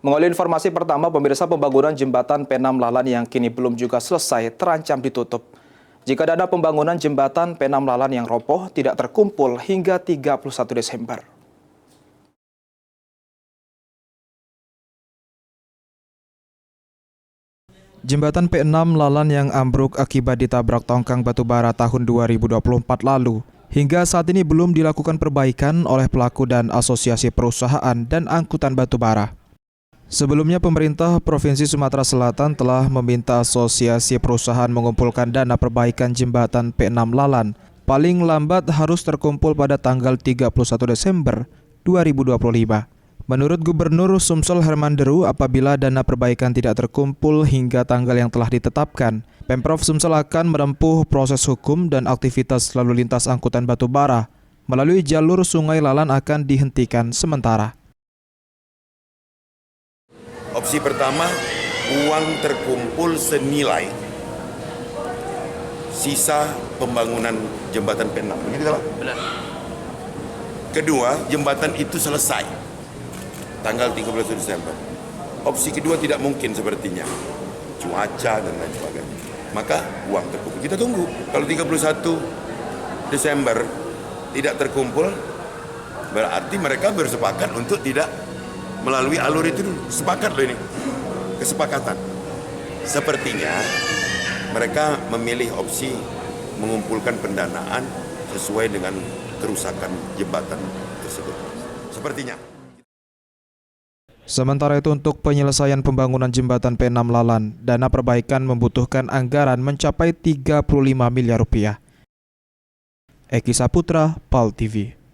Mengawali informasi pertama, pemirsa, pembangunan jembatan P6 Lalan yang kini belum juga selesai terancam ditutup. Jika dana pembangunan jembatan P6 Lalan yang roboh tidak terkumpul hingga 31 Desember. Jembatan P6 Lalan yang ambruk akibat ditabrak tongkang batubara tahun 2024 lalu, hingga saat ini belum dilakukan perbaikan oleh pelaku dan asosiasi perusahaan dan angkutan batubara. Sebelumnya, pemerintah Provinsi Sumatera Selatan telah meminta asosiasi perusahaan mengumpulkan dana perbaikan jembatan P6 Lalan. Paling lambat harus terkumpul pada tanggal 31 Desember 2025. Menurut Gubernur Sumsel Herman Deru, apabila dana perbaikan tidak terkumpul hingga tanggal yang telah ditetapkan, Pemprov Sumsel akan menempuh proses hukum dan aktivitas lalu lintas angkutan batubara melalui jalur Sungai Lalan akan dihentikan sementara. Opsi pertama, uang terkumpul senilai sisa pembangunan jembatan P6. Begitu Pak? Benar. Kedua, jembatan itu selesai tanggal 31 Desember. Opsi kedua tidak mungkin sepertinya. Cuaca dan lain sebagainya. Maka uang terkumpul. Kita tunggu. Kalau 31 Desember tidak terkumpul, berarti mereka bersepakat untuk tidak melalui alur itu dulu. Sepakat loh ini. Kesepakatan. Sepertinya mereka memilih opsi mengumpulkan pendanaan sesuai dengan kerusakan jembatan tersebut. Sepertinya. Sementara itu, untuk penyelesaian pembangunan jembatan P6 Lalan, dana perbaikan membutuhkan anggaran mencapai 35 miliar rupiah. Eki Saputra, PAL TV.